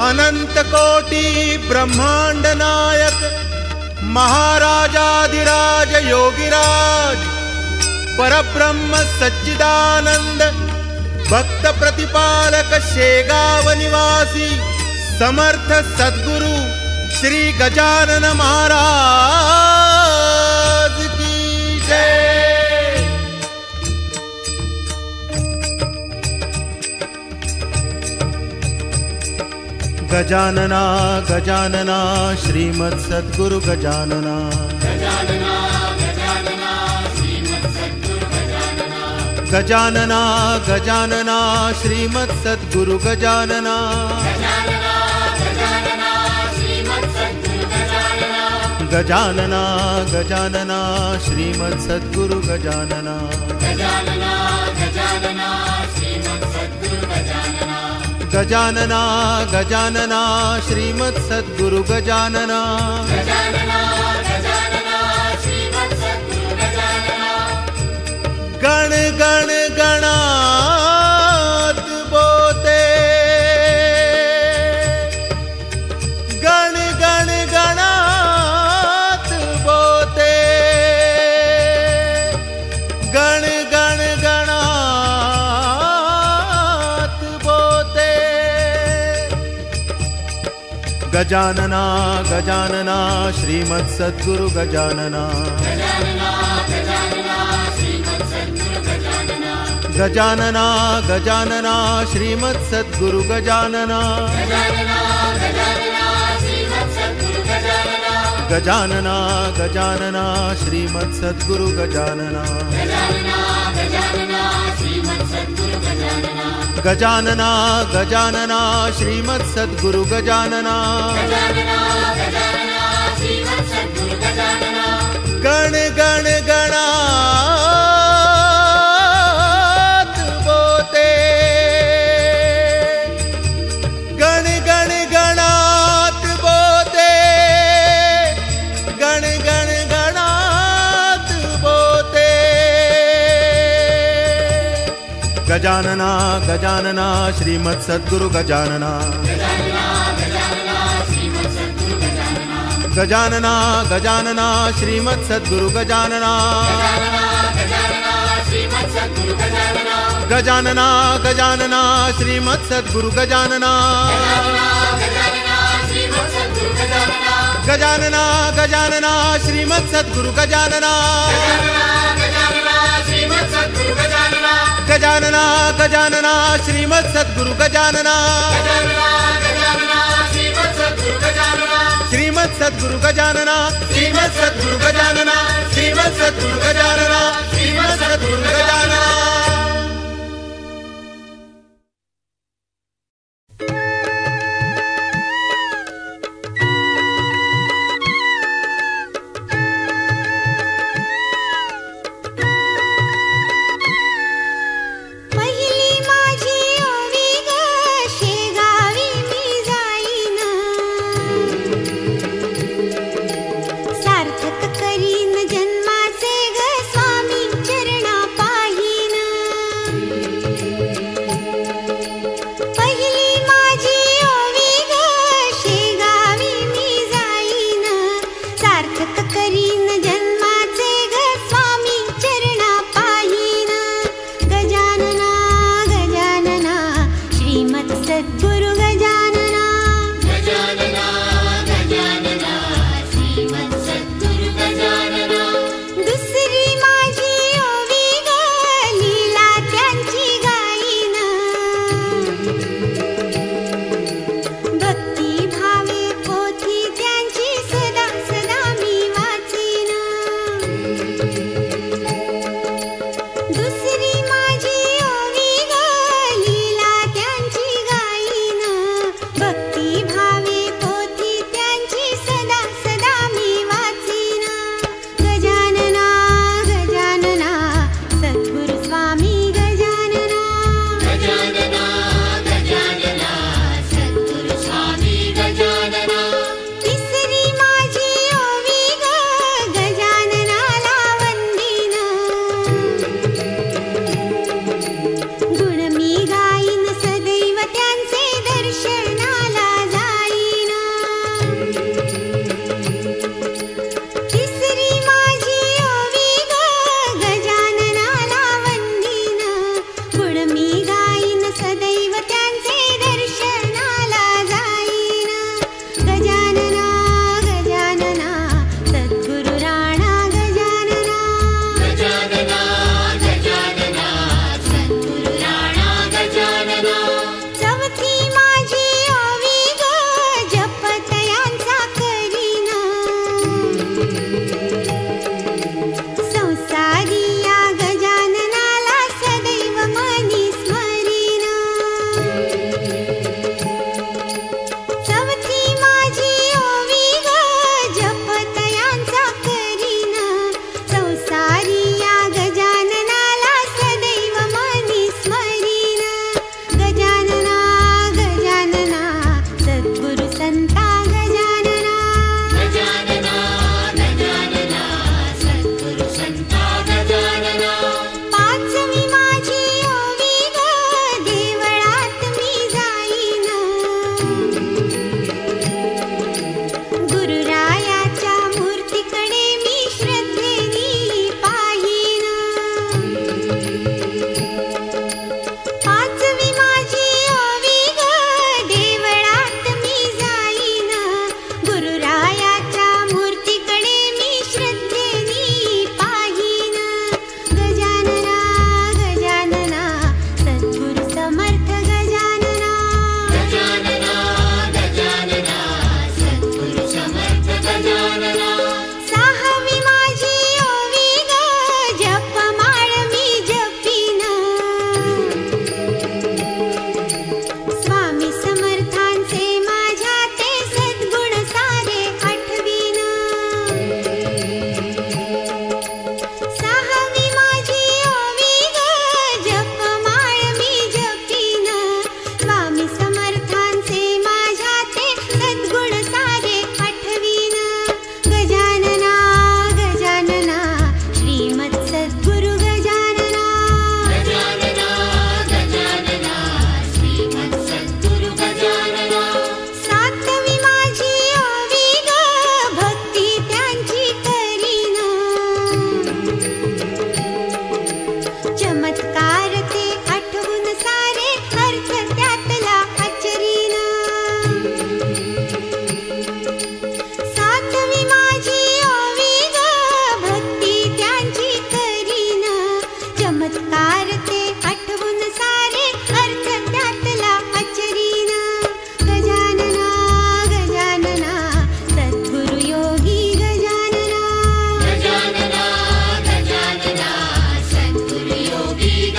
अनंत कोटि ब्रह्मांड नायक महाराजाधिराज योगिराज परब्रह्म सच्चिदानंद भक्त प्रतिपालक शेगाव निवासी समर्थ सद्गुरु श्री गजानन महाराज की जय। गजानना गजानना श्रीमत् सद्गुरु गजानना, गजानना गजानना श्रीमत् सद्गुरु गजानना, गजानना गजानना श्रीमत् सद्गुरु गजानना, गजानना गजानना श्रीमत् सद्गुरु गजानना, गजानना गजानना श्रीमत् सद्गुरु गजानना, गजानना गजानना श्रीमत् सद्गुरु गजानना, गजानना गजानना श्रीमत् सद्गुरु गजानना, गजानना गजानना श्रीमत् सद्गुरु गजानना। गण गण गणात बोते, गण गण गणात बोते, गण गण गणात बोते। गजानना गजानना श्रीमत् सद्गुरु गजानना, गजानना गजानना श्रीमत् सद्गुरु गजानना, गजानना गजानना श्रीमत् सद्गुरु गजानना, गजानना गजानना श्रीमत् सद्गुरु गजानना, गजानना गजानना श्रीमत् सद्गुरु गजानना, गजानना गजानना श्रीमत् सद्गुरु गजानना, गजानना गजानना श्रीमत् सद्गुरु गजानना, गजानना गजानना श्रीमत् सद्गुरु गजानना। गण गण गणात बोते, गण गण गणात बोते, गण गण गणात बोते। गजानना गजानना श्रीमत् सद्गुरु गजानना, गजानना गजानना श्रीमत् सद्गुरु गजानना, गजानना गजानना श्रीमत् सद्गुरु गजानना, गजानना गजानना श्रीमत् सद्गुरु गजानना, गजानना गजानना श्रीमत् सद्गुरु गजानना, गजानना गजानना श्रीमत् सद्गुरु गजानना, श्रीमत् सद्गुरु गजानना, श्रीमत् सद्गुरु गजानना, श्रीमत् सद्गुरु गजानना, श्रीमत् सद्गुरु गजानना। सार्थक करीन जन्माचे ग स्वामी चरणा पाहीन।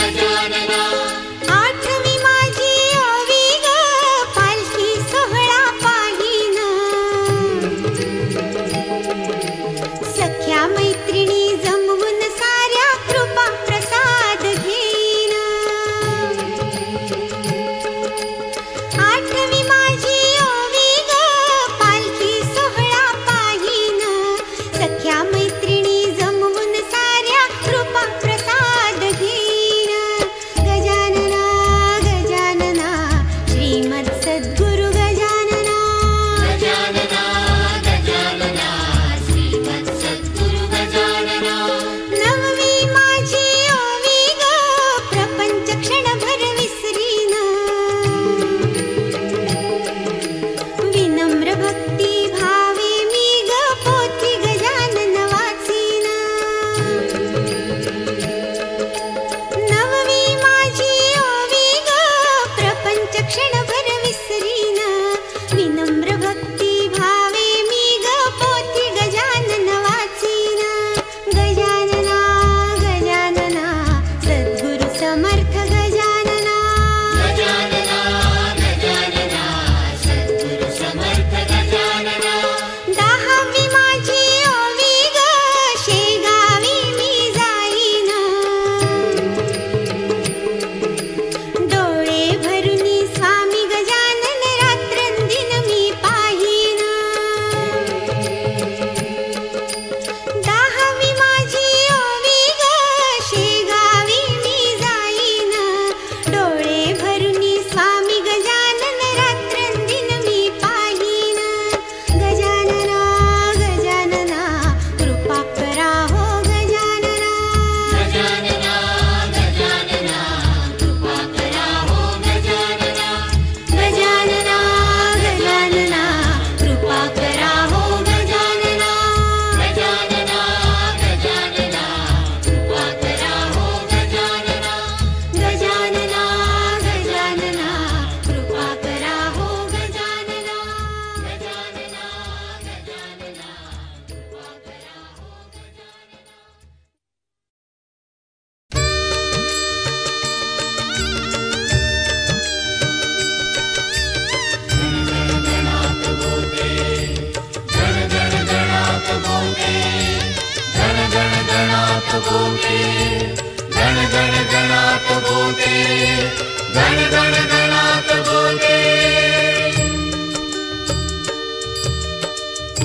गजानना आठवी माझी ओवी ग पालखी सोहळा पाहिन सख्या मैत्रिणी जमवून साऱ्या कृपा प्रसाद घेईन आठवी माझी ओवी ग पालखी सोहळा पाहिन सख्या मैत्रिणी जमवून साऱ्या कृपा प्रसाद घेईन गजानना गजानना श्रीमद सद्गुरु गजानना गजानना गजानना श्रीमद सद्गुरु गजानना नववी माझी ओवी ग प्रपंच क्षणभर विसरीन विनम्र भक्ती भावे मी ग पोथी गजानन वाचीन नववी माझी ओवी ग प्रपंच क्षणभर विसरीन विनम्र भक्ती भावे मी ग पोथी गजानन वाचीन गजानना गजानना सद्गुरु समर्थ गजानना गजानना गजानना सद्गुरु समर्थ गजानना दहावी माझी ओवी ग शेगावी मी जाईन डोळे भरुनी स्वामी गजानन रात्रंदिन मी पाहीन दहावी माझी ओवी ग शेगावी मी जाईन डोळे भरुनी स्वामी गजानन रात्रंदिन मी पाहीन गजानना गजानना कृपा करा हो गजानना गजानना गजानना कृपा करा हो गजानना गजानना गजानना कृपा करा हो गजानना गजानना गजानना कृपा करा हो गजानना गजानना गजानना कृपा करा हो गजानना गजानना गजानना कृपा करा हो गणात बोलते गण गण गणात बोलते गण गण गणात बोलते गण गण गणात बोलते गण गण गणात बोलते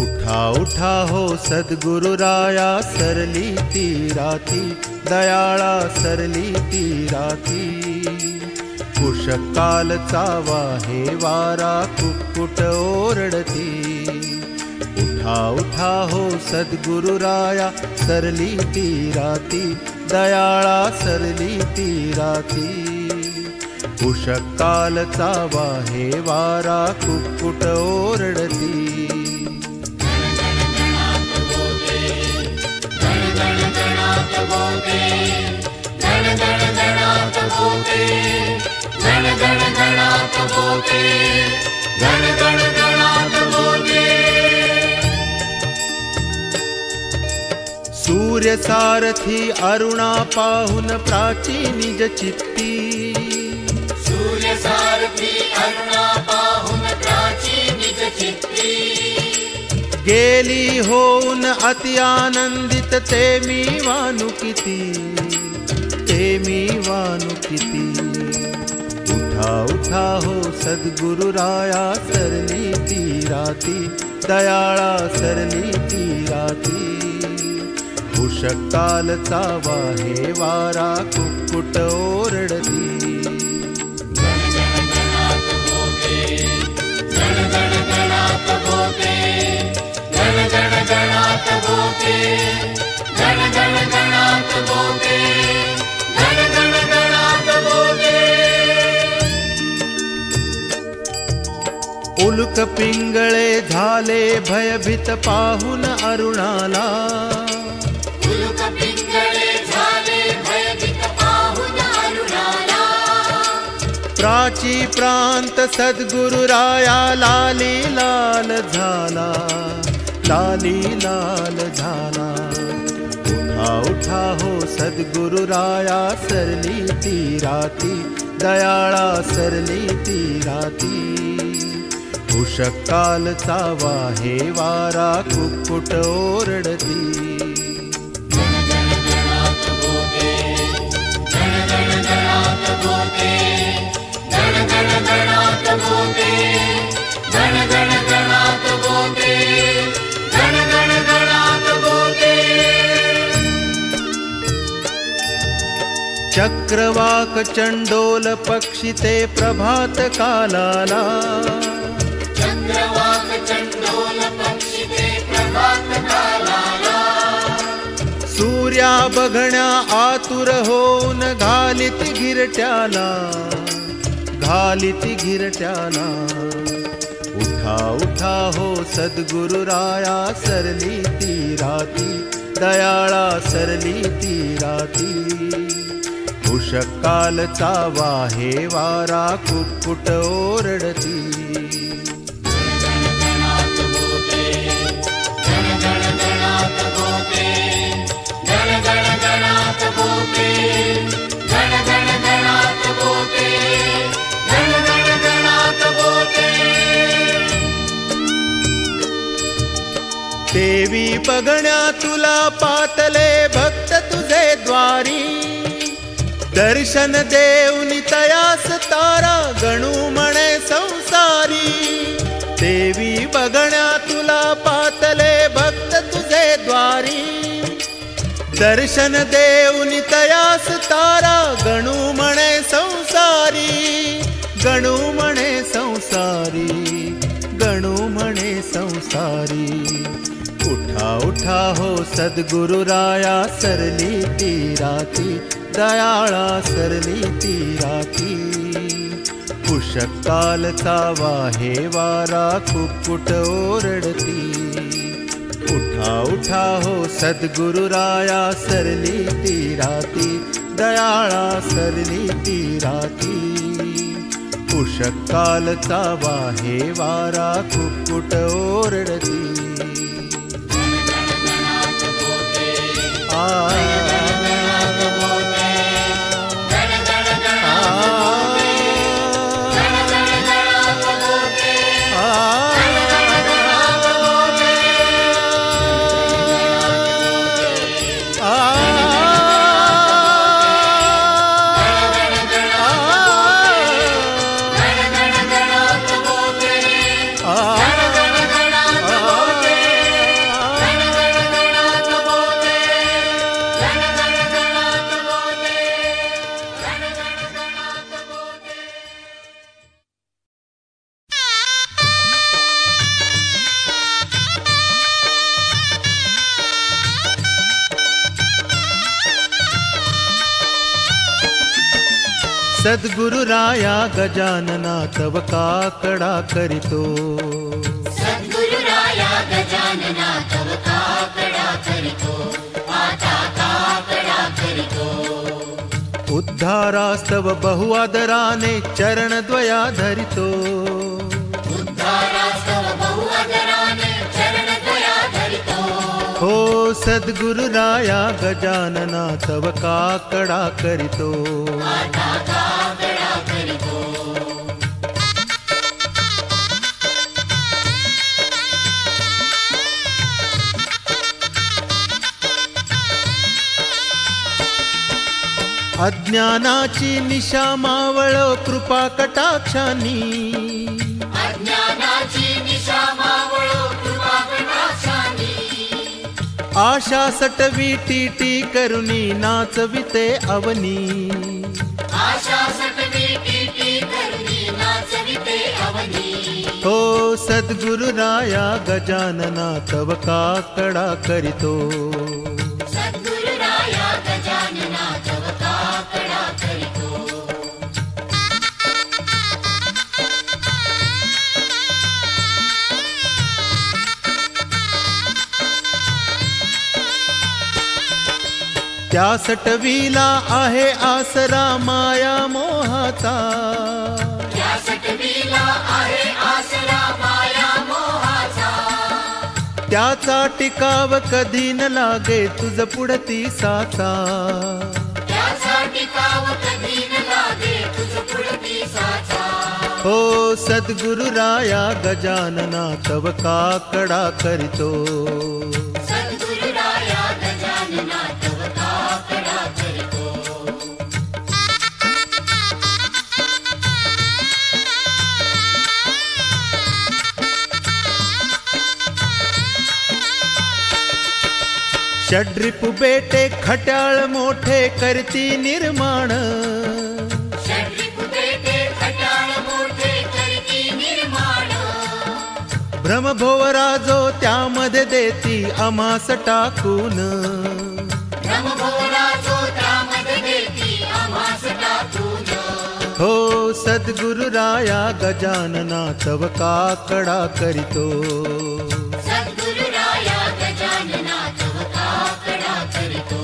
उठा उठा हो सद्गुरु राया सरली ती राती दयाळा सरली ती राती कुशकालचा वाहे वारा कुक्कुट ओरडती उठा उठा हो सद्गुरु राया सरली ती राती दयाळा सरली ती राती कुशकालचा वाहे वारा कुक्कुट ओरडती गण गण गणात बोलते गण गण गणात बोलते गण गण गणात बोलते गण गण गणात बोलते सूर्य सारथी अरुणा पाहुन प्राची निज चित्ती सूर्य सारथी अरुणा पाहुन प्राची निज चित्ती गेली होऊन अति आनंदित ते मी वानुकिती ते मी वानुकिती उठा उठा हो सद्गुरु राया सरली ती राती दयाळा सरली ती राती कुशकालचा वाहे वारा कुक्कुट ओरडती गण गण गणात बोलते गण गण गणात बोलते गण गण गणात बोलते गण गण गणात बोलते गण गण गणात बोलते उल्क पिंगळे झाले भयभीत पाहुन अरुणाला उल्क पिंगळे झाले भयभीत पाहुन अरुणाला प्राची प्रांत सद्गुरु राया लाली लाल झाला लाली लाल झाला उठा उठा हो सद्गुरु राया सरली ती राती दयाळा सरली ती राती उषकालचा वाहे वारा कुक्कुट ओरडती चक्रवाक चंडोल पक्षी ते प्रभात कालाला चक्रवाक चंडोल पक्षी ते प्रभात कालाला सूर्या बघण्या आतुर होऊन घालित घिरट्याला उठा उठा हो सद्गुरु राया सरली ती राती दयाळा सरली ती राती उषकालचा वाहे वारा कुक्कुट ओरडती देवी बघण्या तुला पातले भक्त तुझे द्वारी दर्शन देऊनी तयास तारा गणू म्हणे संसारी देवी बघण्या तुला पातले भक्त तुझे द्वारी दर्शन देऊनी तयास तारा गणू म्हणे संसारी उठा उठा हो सद्गुरु राया सरली ती राती दयाळा सरली ती राती उषकालचा वाहे वारा कुक्कुट ओरडती उठा उठा हो सद्गुरु राया सरली ती राती दयाळा सरली ती राती उषकालचा वाहे वारा कुक्कुट ओरडती सद्गुरु राया गजानना तव काकडा करितो सद्गुरु राया गजानना तव काकडा करितो आता काकडा करितो उद्धारास्तव बहुआदराने चरणद्वया धरितो उद्धारास्तव बहुआदराने चरणद्वया धरितो हो सद्गुरु राया गजानना तव काकडा करितो आता काकडा करितो अज्ञानाची निशा मावळ कृपा कटाक्षानी अज्ञानाची निशा मावळ कृपा कटाक्षानी आशा सटवी टीटी करुणी नाचविते अवनी आशा सटवी टीटी करुणी नाचविते अवनी हो सद्गुरु राया गजानना तव काकडा करितो सद्गुरु राया गजानना तव काकडा करितो त्या सटवीला आहे आसरा माया मोहाचा त्या सटवीला आहे आसरा माया मोहाचा त्याचा टिकाव कधी न लागे तुझ पुढती साचा, त्याचा टिकाव कधी न लागे तुझ पुढती साचा. हो सद्गुरु राया गजानना तव काकडा करीतो, सद्गुरु राया गजानना तव काकडा करीतो. षड्रिपु बेटे खट्याळ मोठे करती निर्माण, षड्रिपु बेटे खट्याळ मोठे करती निर्माण. ब्रह्मभोवरा जो त्यामध्ये देती आम्हास टाकून, ब्रह्मभोवरा जो त्यामध्ये देती आम्हास टाकून. हो सद्गुरु राया गजानना तव काकडा करीतो, सद्गुरु राया गजानना तव काकडा करीतो.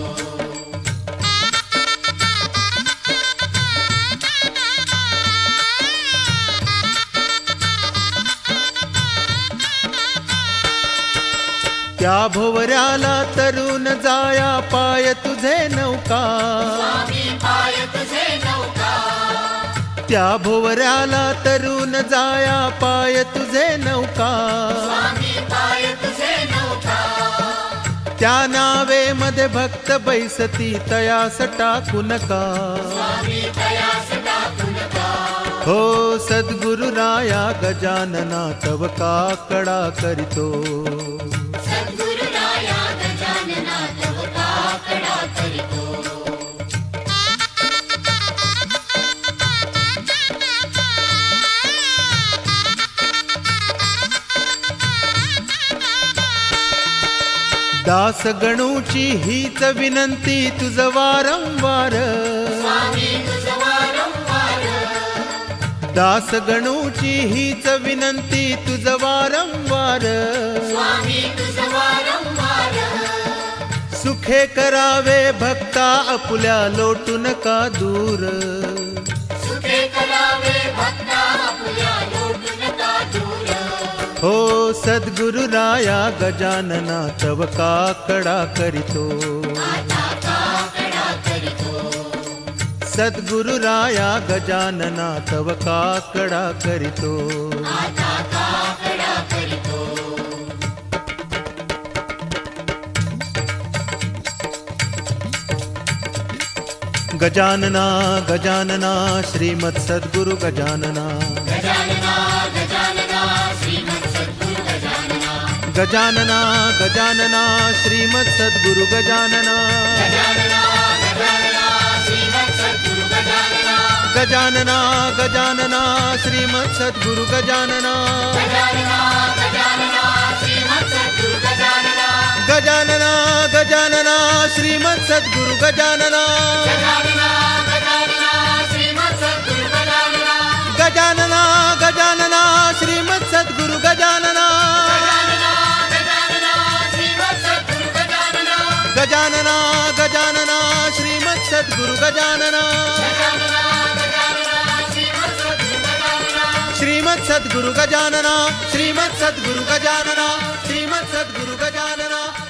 त्या भोवऱ्याला तरुण जाया पाय तुझे नौका, स्वामी पाय तुझे नौका. त्या भोवऱ्याला तरुण जाया पाय तुझे नौका, स्वामी पाय तुझे नौका. त्या नावे मध्ये भक्त बैसती तयास टाकू नका, स्वामी तयास टाकू नका. हो सद्गुरु राया गजानना तव काकडा करीतो, सद्गुरु राया गजानना तव काकडा करीतो. दास गणूची हीच विनंती तुझ वारंवार, स्वामी तुझ वारंवार. दास गणूची हीच विनंती तुझ वारंवार, स्वामी तुझ वारंवार. सुखे करावे भक्ता आपुल्या लोटू नका दूर, सुखे करावे भक्ता आपुल्या लोटू नका दूर. हो सद्गुरु राया गजानना तव काकडा करीतो, आता काकडा करीतो. सद्गुरु राया गजानना तव काकडा करीतो, आता काकडा करीतो. गजानना गजानना श्रीमत् सद्गुरु गजानना, गजानना गजानना श्रीमत् सद्गुरु गजानना. गजानना गजानना श्रीमत् सद्गुरु गजानना, गजानना गजानना श्रीमत् सद्गुरु गजानना. गजानना गजानना श्रीमत् सद्गुरु गजानना, गजानना गजानना श्रीमत् सद्गुरु गजानना. गजानना गजानना श्रीमत् सद्गुरु गजानना, गजानना गजानना श्रीमत् सद्गुरु गजानना. गजानना गजानना श्रीमत् सद्गुरु गजानना, गजानना गजानना श्रीमत् सद्गुरु गजानना. गजानना गजानना श्रीमत् सद्गुरु गजानना, श्रीमत् सद्गुरु गजानना, श्रीमत् सद्गुरु गजानना,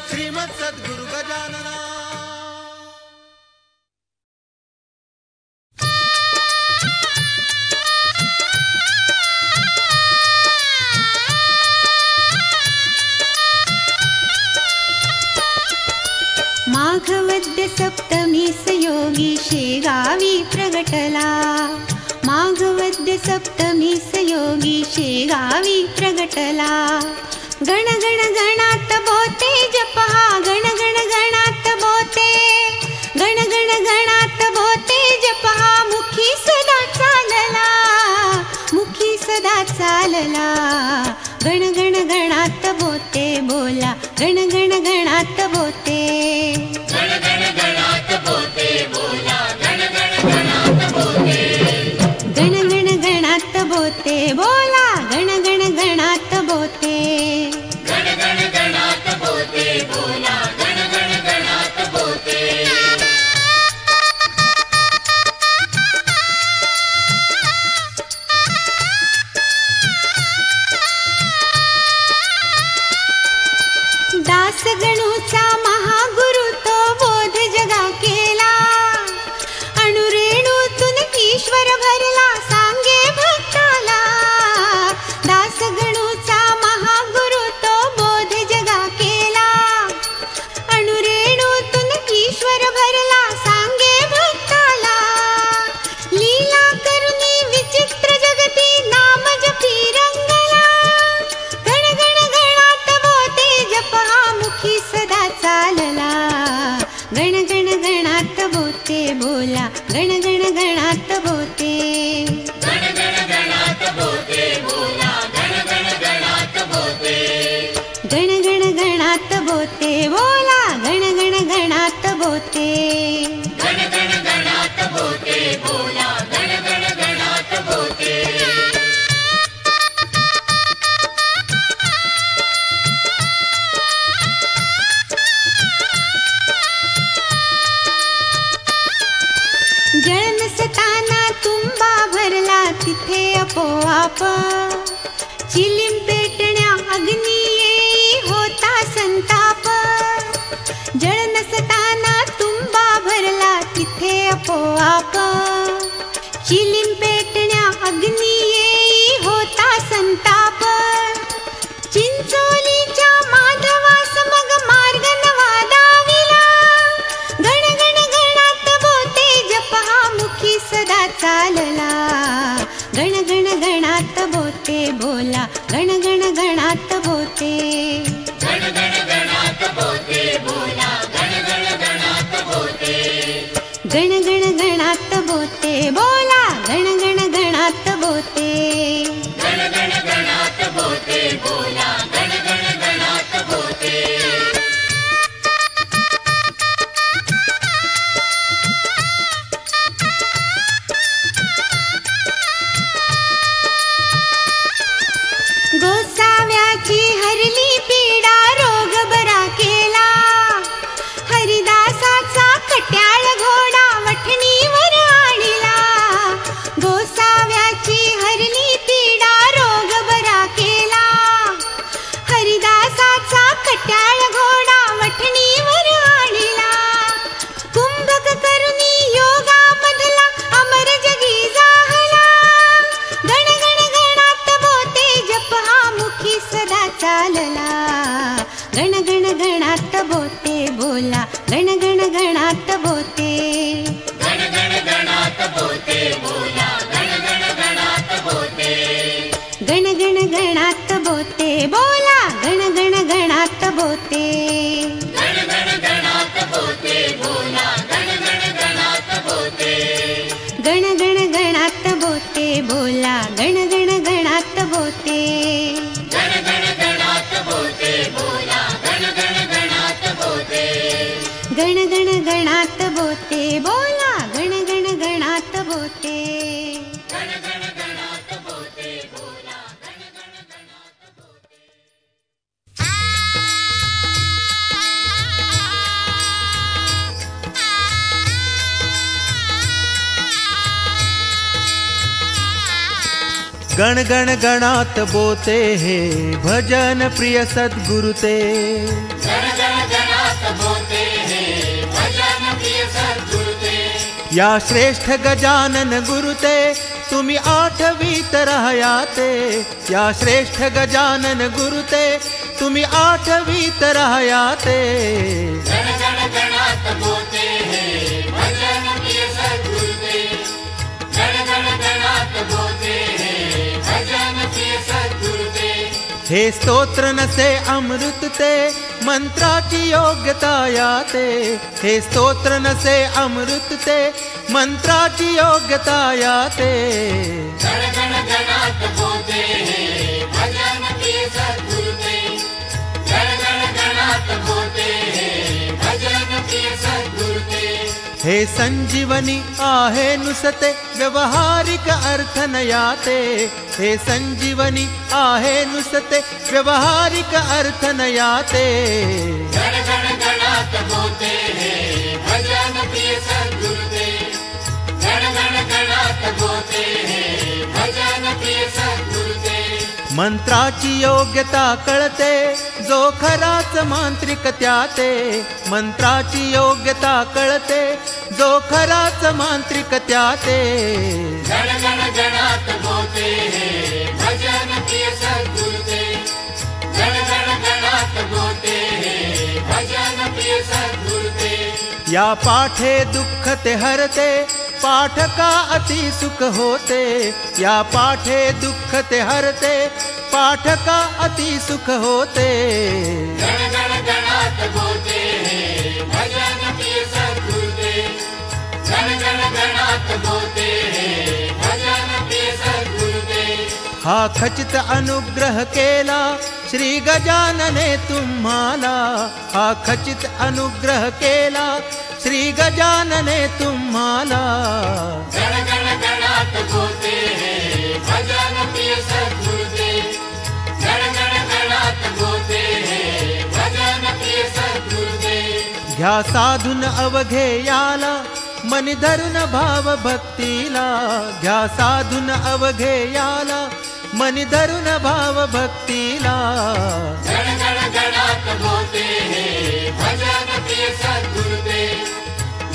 श्रीमत् सद्गुरु गजानना. माघवद्य सप्तमी सयोगी शेगावी प्रगटला, माघवद्य सप्तमी सयोगी शेगावी प्रगटला. गण गण गणात बोते जपहा, गण गण गणात बोते, गण गण गणात बोते जपहा. मुखी सदा चालला, मुखी सदा चालला. गण गण गणात बोते बोला, गण गण गणात बोते. गण गण गणात बोते बोला, गण गण गणात बोते. गण गण गणात बोते बोला, गण गण गणात बोते. गण गण गणात बोते बोला, गण गण गणात बोते. आपोआप. चिलीम पेटण्या अग्नी येई होता संताप. जळ नसताना तुंबा भरला तिथे आपोआप. चिलीम पेटण्या अग्नी येई होता संताप. चिंचोलीच्या माधवास मग मार्ग नवा दाविला. गण गण गणात बोते जप हा मुखी सदा चालला. गण गण गणात बोते बोला. गण गण गणात बोते. गण गण गणात बोते बोला. गण गण गणात बोते. गण गण गणात बोते बोला. गण गण गणात बोते. गण गण गणात बोते बोला. गण गण गणात बोते. गोसाव्याची हरली पीडा रोग बरा केला. हरिदासाचा खट्याळ घोडा वठणीवर आणला. गोसाव्याची हरली पीडा रोग बरा केला. हरिदासाचा खट्याळ घोडा वठणीवर आणला. कुंभक करुणी योगामधला अमर जगी जाहला. गण गण गणात बोते जप हा मुखी सदा चालला. गण गण गणात बोते बोला. गण गण गणात बोते. गण गण गणात बोते बोला. गण गण गणात बोते. गण गण गणात बोते बोला. गण गण गणात बोते. गण गण गणात बोते बोला. गण गण गणात बोते. गण गण गणात बोते बोला. गण गण गणात बोते. गण गण गणात बोते बोला. गण गण गणात बोते. गण गण गणात बोते बोला. गण गण गणात बोते. गण गण गणात बोते बोला. गण गण गणात बोते. गण गण गणात बोते हे भजन प्रिय सद्गुरु ते. गण गण गणात बोते हे भजन प्रिय सद्गुरु ते. या श्रेष्ठ गजानन गुरु ते तुम्ही आठवीत राहयाते. या श्रेष्ठ गजानन गुरु ते तुम्ही आठवीत राहयाते. गण गण गणात बोते हे भजन प्रिय सद्गुरु ते. गण गण गणात बोते हे भजन प्रिय सद्गुरु ते. हे स्तोत्र नसे अमृत ते मंत्राची योग्यता याते. हे स्तोत्र नसे अमृत ते मंत्राची योग्यता याते. गण गण गणात बोते हे भजन प्रिय सद्गुरु ते. गण गण गणात बोते हे भजन प्रिय सद्गुरु ते. हे संजीवनी आहे नुसते व्यवहारिक अर्थ न याते. हे संजीवनी आहे नुसते व्यवहारिक अर्थ न याते. गण गण गणात बोते हे भजन प्रिय सद्गुरु ते. गण गण गणात बोते हे भजन प्रिय सद्गुरु ते. मंत्राची योग्यता कळते जो खराच मांत्रिक त्याते. मंत्राची योग्यता कळते जो खराच मांत्रिक त्याते. गण गण गणात बोते हे भजन प्रिय सद्गुरु ते. गण गण गणात बोते हे भजन प्रिय सद्गुरु ते. या पाठे दुःख ते हरते पाठका अति सुख होते. या पाठे दुःख ते हरते पाठका अति सुख होते. गण गण गणात बोते हे भजन प्रिय सद्गुरु ते. गण गण गणात बोते हे भजन प्रिय सद्गुरु ते. हा खचित अनुग्रह केला श्री गजानने तुम्हाला. हा खचित अनुग्रह केला श्री गजानने तुम्हाला. गण गण गणात बोते हे भजन प्रिय सद्गुरु ते. गण गण गणात बोते हे भजन प्रिय सद्गुरु ते. घ्या साधून अवघे याला मनी धरून भाव भक्तीला. घ्या साधून अवघे याला मनी धरून भाव भक्तीला. गण गण गणात बोलते हे भजन प्रिय सद्गुरुते.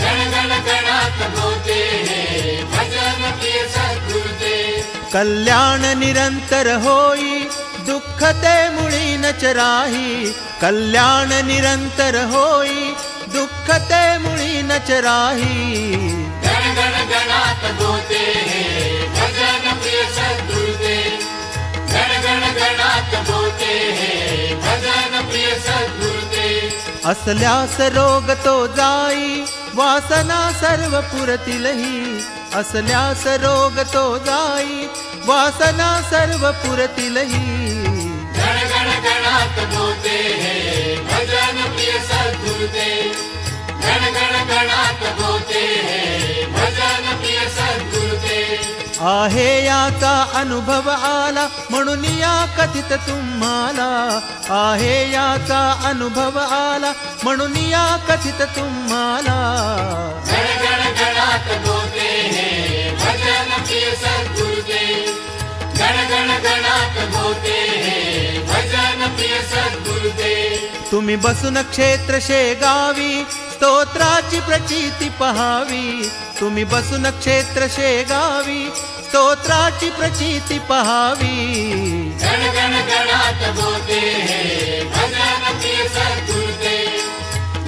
गण गण गणात बोलते हे भजन प्रिय सद्गुरुते. कल्याण निरंतर होई दुःख ते मुळी न चराही. कल्याण निरंतर होई दुःख ते मुळी न चराही. गण गण गणात बोलते हे भजन प्रिय सद्गुरुते. गण गण गणात बोलते हे भजन प्रिय सद्गुरुते. असल्यास रोग तो जाई वासना सर्व पुरतीलही. असल्यास रोग तो जाई वासना सर्व पुरतीलही. गण गण गणात बोलते हे भजन प्रिय सद्गुरुते. गण गण गणात बोलते हे भजन प्रिय सद्गुरुते. आहे याचा अनुभव आला म्हणून या कथित तुम्हाला. आहे याचा अनुभव आला म्हणून या कथित तुम्हाला. गण गण गणात बोलते हे भजन प्रिय सद्गुरुते. गण गण गणात बोलते हे भजन प्रिय सद्गुरुते. तुम्ही बसून क्षेत्र शेगावी स्तोत्राची प्रचिती पहावी. तुम्ही बसून क्षेत्र शेगावी स्तोत्राची प्रचिती पहावी. गण गण गणात बोलते हे भजन प्रिय सद्गुरुते.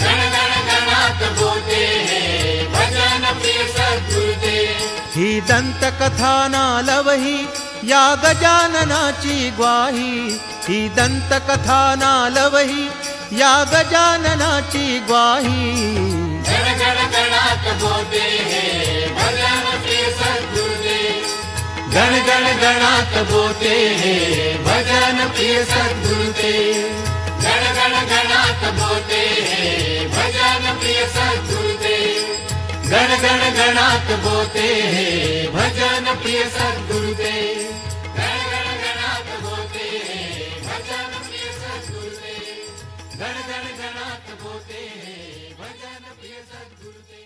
गण गण गणात बोलते हे भजन प्रिय सद्गुरुते. ही दंतकथा नालवही या गजाननाची ग्वाही. ही दंतकथा नालवही या गजाननाची ग्वाही. गण गण गणात बोलते हे भजन प्रिय सद्गुरुते. गण गण गणात बोलते हे भजन प्रिय सद्गुरुते. गण गण गणात बोलते हे भजन प्रिय सद्गुरुते. गण गण गणात बोलते हे भजन प्रिय सद्गुरुते. गण गण गणात बोलते हे भजन प्रिय सद्गुरुते. गण गण गणात बोलते हे भजन प्रिय सद्गुरुते.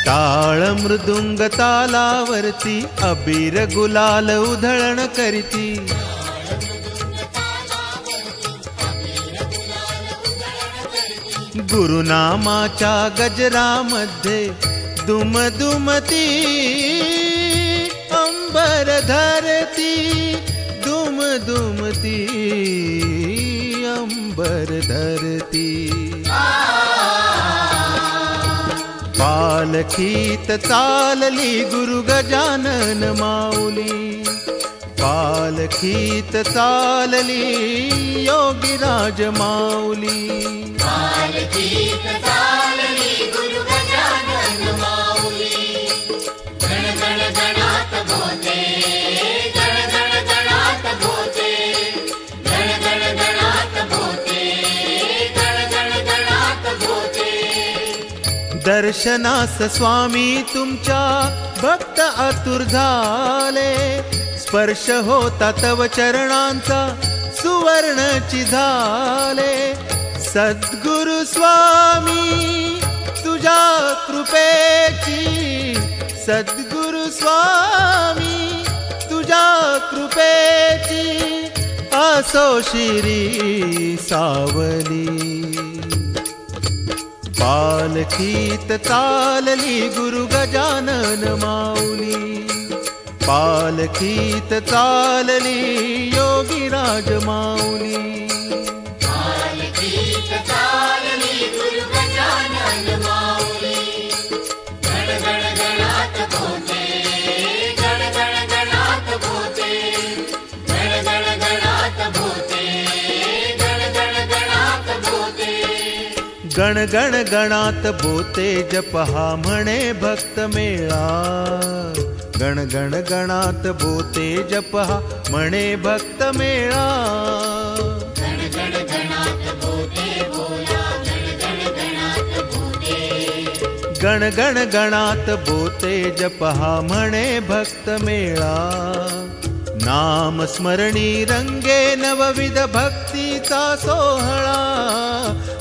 टाळ मृदुंग तालावरती अबीर गुलाल उधळण करीती. गुरुनामाच्या गजरामध्ये दुमदुमती अंबर धरती. दुमदुमती अंबर धरती. पालखीत चालली गुरु गजानन माऊली. पालखीत चालली योगीराज माऊली. पालखीत चालली गुरु गजानन माऊली. गण गण गणात बोलते. गण गण गणात बोलते. गण गण गणात बोलते. गण गण गणात बोलते. दर्शनास स्वामी तुमच्या भक्त आतुर झाले. स्पर्श होता तव चरणांचा सुवर्णची झाले. सद्गुरु स्वामी तुझ्या कृपेची. सद्गुरु स्वामी तुझ्या कृपेची असो शिरी सावली. पालखीत चालली गुरु गजानन माऊली. पालखीत चालली योगीराज माऊली. पालखीत चालली गुरु गजानन माऊली. गण गण गणात बोलते. गण गण गणात बोलते. गण गण गणात बोलते. गण गण गणात बोलते. गण गण गणात बोते जपहा म्हणे भक्त मेळा. गण गण गणात बोते जपहा म्हणे भक्त मेळा. गण गण गणात बोलते बोला. गण गण गणात बोलते. गण गण गणात बोते जपहा म्हणे भक्त मेळा. नाम स्मरणी रंगे नवविध भक्तीचा सोहळा.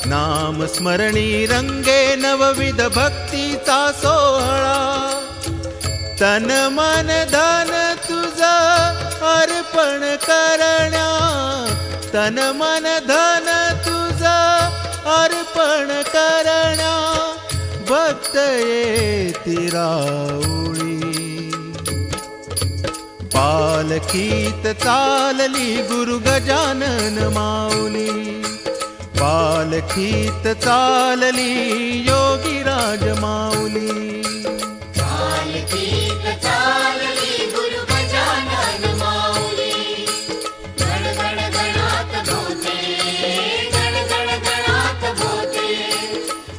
नाम स्मरणी रंगे नवविध भक्तीचा सोहळा. तन मन धन तुझं अर्पण करण्या. तन मन धन तुझं अर्पण करण्या. भक्त येती राऊळी. पालखीत चालली गुरु गजानन माऊली. पालखीत चालली योगीराज माऊली. पालखीत चालली गुरु गजानन माऊली. गण गण गणात बोलते, गण गण गणात बोलते,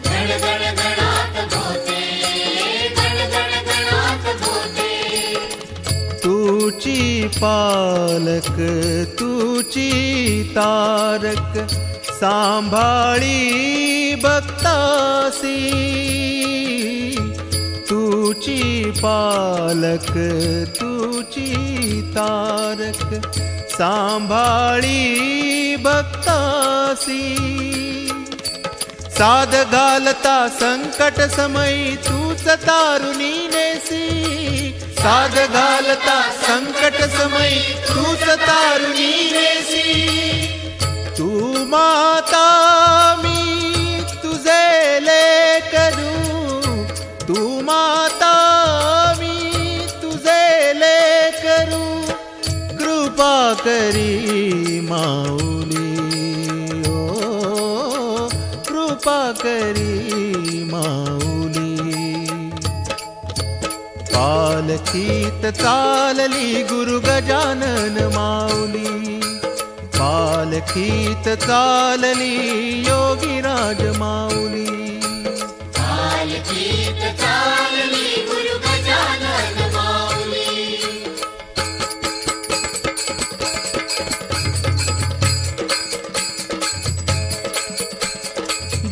गण गण गणात बोलते, गण गण गणात बोलते. तुची पालक तुची तारक सांभाळी भक्तासी. तुची पालक तुची तारक सांभाळी भक्तासी. साध घालता संकट समयी तूच तारुणी नेसी. साध घालता संकट समयी तूच तारुणी नेसी. तू माता मी तुझे लेकरू. तू माता मी तुझे लेकरू. कृपा करी माऊली. ओ कृपा करी माऊली. पालखीत चालली गुरु गजानन माऊली. पालखीत चालली योगीराज माऊली. पालखीत चालली गुरु गजानन माऊली.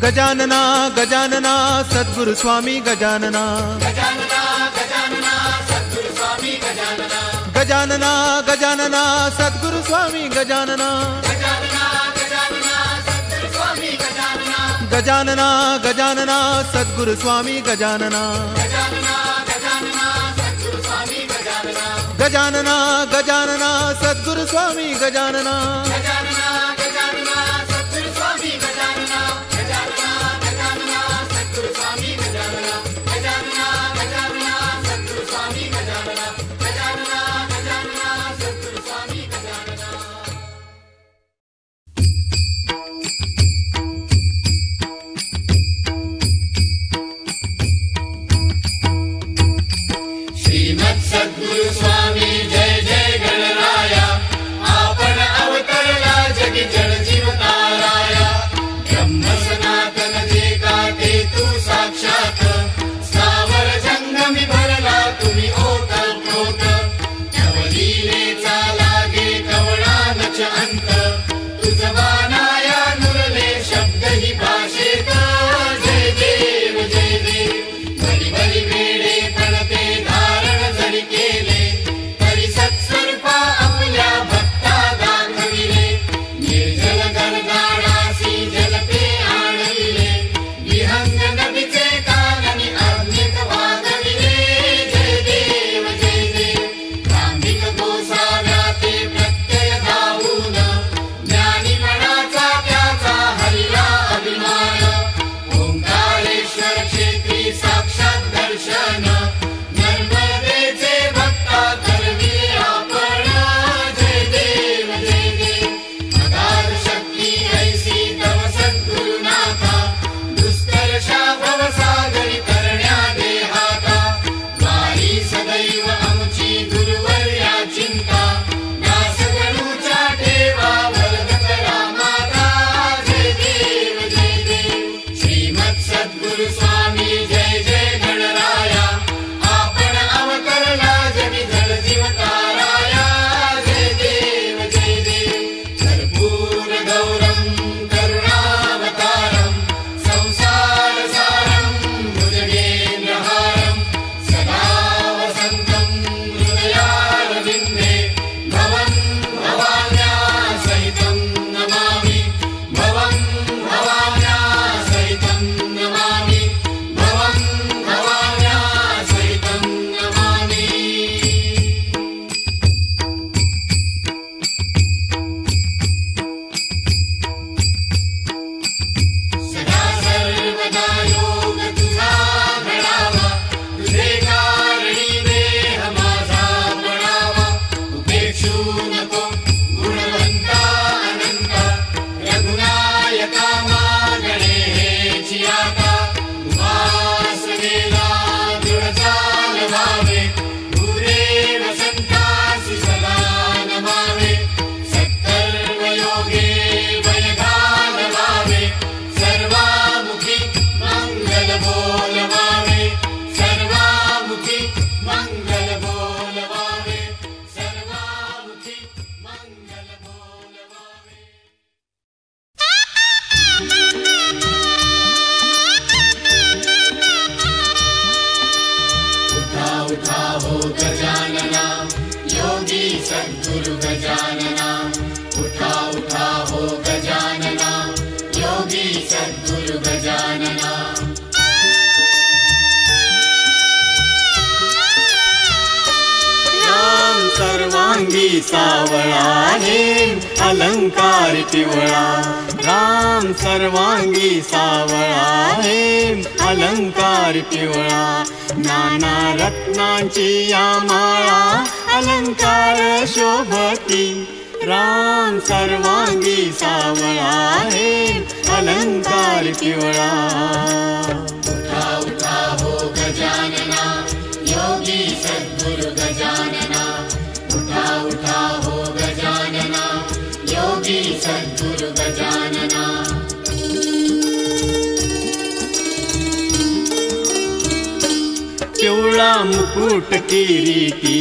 गजानना गजानना सद्गुरु स्वामी गजानना. गजानना गजानना सद्गुरु स्वामी गजानना. गजानना गजानना सद्गुरु स्वामी गजानना. गजानना गजानना सद्गुरु स्वामी गजानना. गजानना गजानना सद्गुरु स्वामी गजानना. गजानना गजानना सद्गुरु स्वामी गजानना. गजानना गजानना सद्गुरु स्वामी गजानना. गजानना गजानना सद्गुरु स्वामी गजानना. गजानना गजानना सद्गुरु स्वामी गजानना. गजानना गजानना सद्गुरु स्वामी गजानना. गजानना गजानना सद्गुरु स्वामी गजानना. श्रीमत् सद्गुरु स्वामी जय जय गणराया. आपण अवतरला गजानना उठा उठा हो गजानना योगी सद्गुरु गजानना राम सर्वांगी सावळा हे अलंकार पिवळा राम सर्वांगी सावळा हे अलंकार पिवळा नाना रत्नांची या माळा अलंकार शोभती राम सर्वांगी सावळा हे अलंकार पिवळा उठा उठा हो गजानना योगी सद्गुरु गजानना उठा उठा हो गजानना योगी सद्गुरु गजानना पिवळा मुकुट किरीटी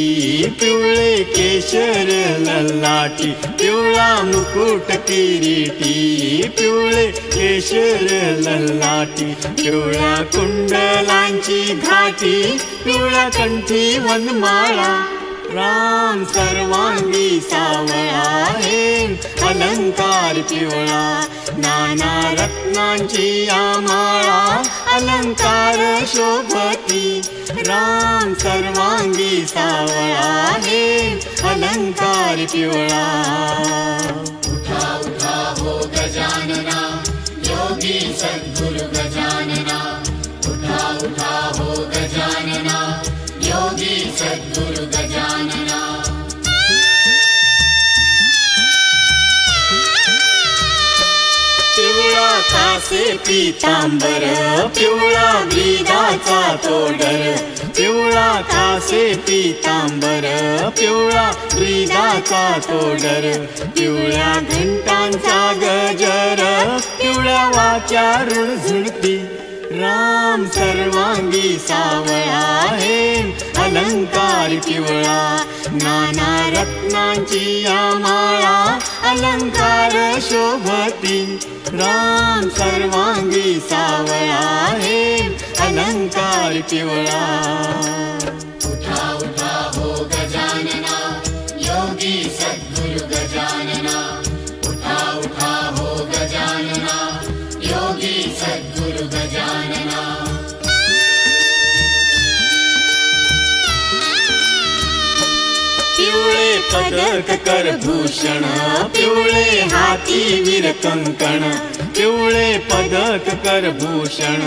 पिवळे केशर ललाटी पिवळा मुकुट किरीटी पिवळे केशर ललाटी पिवळ्या कुंडलांची घाटी पिवळ्या कंठी वनमाळा राम सर्वांगी सावळा हे अलंकार पिवळा नाना रत्नांची या माळा अलंकार शोभती राम सर्वांगी सावळा हे अलंकार पिवळा उठा उठा हो गजानना योगी सद्गुरु गजानना उठा उठा हो गजानना योगी सद्गुरु गजानना पिवळा कासे पीतांबर पिवळा ब्रीदाचा तोडर पिवळा कासे पीतांबर पिवळा ब्रीदाचा तोडर पिवळ्या घंटांचा गजर पिवळ्या वाच्या रुणझुणती राम सर्वांगी सावळा हे अलंकार पिवळा नाना रत्नांची या माळा अलंकार शोभती राम सर्वांगी सावळा हे अलंकार पिवळा उठा उठा हो गजानना योगी सद्गुरु गजानना उठा उठा हो गजानना योगी सद्गुरु गजानना पिवळे पदक करभूषण पिवळे हाती वीर कंकण पिवळे पदक करभूषण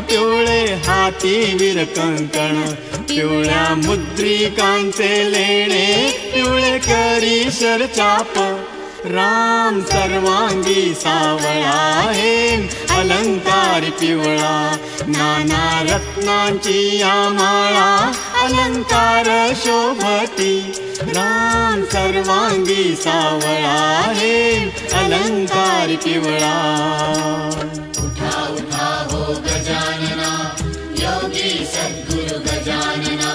पिवळे हाती वीर कंकण पिवळ्या मुद्रिकांचे लेणे पिवळे करी शरचाप राम सर्वांगी सावळा हे अलंकार पिवळा नाना रत्नांची या माळा अलंकार शोभती राम सर्वांगी सावळा हे अलंकार पिवळा उठा उठा हो गजानना योगी सद्गुरु गजानना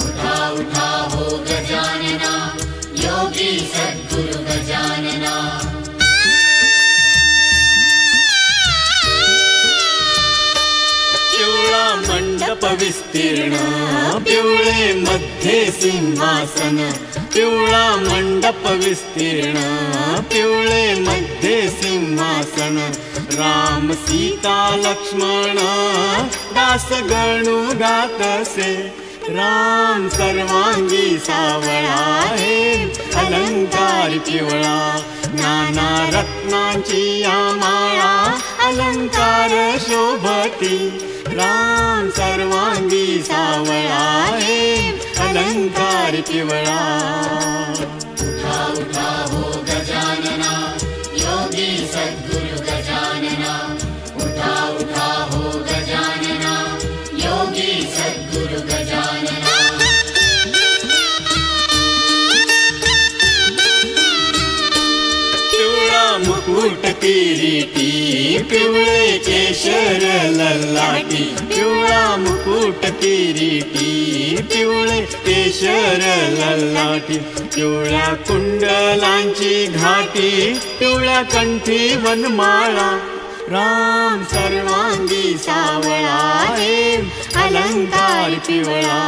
उठा उठा हो गजानना योगी सद्गुरु गजानना पिवळा मंडप विस्तीर्ण पिवळे मध्ये सिंहासन पिवळा मंडप विस्तीर्ण पिवळे मध्ये सिंहासन राम सीता लक्ष्मण दास गणू गातसे राम सर्वांगी सावळा हे अलंकार पिवळा नाना रत्नांची या माळा अलंकार शोभती राम सर्वांगी सावळा हे अलंकार पिवळा उठा उठा हो गजानना योगी सद्गुरु गजानना उठा उठा हो गजानना योगी सद्गुरु गजानना पिवळा मुकुट किरीटी पिवळे केशर ललाटी पिवळा मुकुट किरीटी पिवळे केशर ललाटी पिवळ्या कुंडलांची घाटी पिवळ्या कंठी वनमाळा राम सर्वांगी सावळा हे अलंकार पिवळा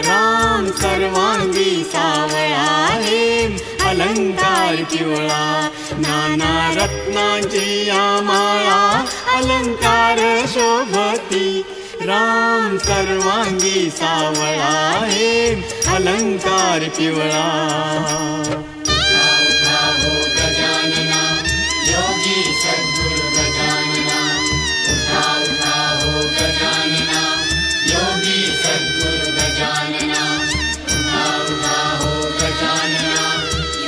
राम सर्वांगी सावळा हे अलंकार पिवळा, नाना रत्नांची माळा अलंकार शोभती, राम सर्वांगी सावळा हे अलंकार पिवळा. गजानना योगी सद्गुरु गजानना, उठा उठा हो गजानना योगी सद्गुरु गजानना, उठा उठा हो गजानना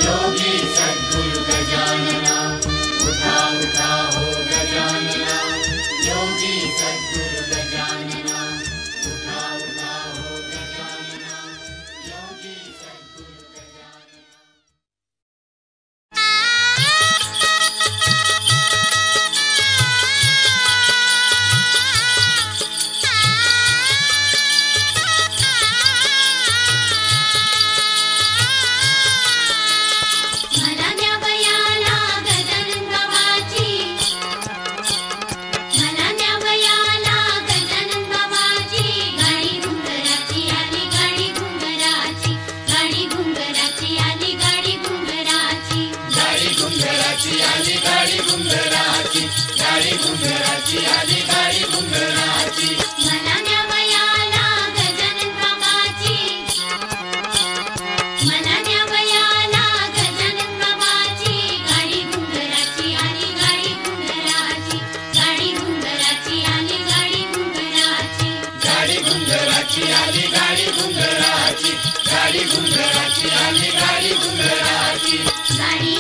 योगी सद्गुरु गजानना, उठा उठा हो गजानना योगी सद्गुरु गजानना, उठा उठा हो गजानना योगी सद्गुरु गजानना. मला न्यावयाला गजानन बाबाची, मला न्यावयाला गजानन बाबाची, गाडी घुंगराची आली गाडी घुंगराची, गाडी घुंगराची आली गाडी घुंगराची, गाडी घुंगराची आली गाडी घुंगराची, गाडी घुंगराची आली गाडी घुंगराची. मला न्यावयाला गजानन बाबाची, मला न्यावयाला गजानन बाबाची, गाडी घुंगराची आली गाडी घुंगराची, गाडी घुंगराची आली गाडी घुंगराची, गाडी घुंगराची आली गाडी घुंगराची, गाडी घुंगराची आली गाडी घुंगराची. गाडी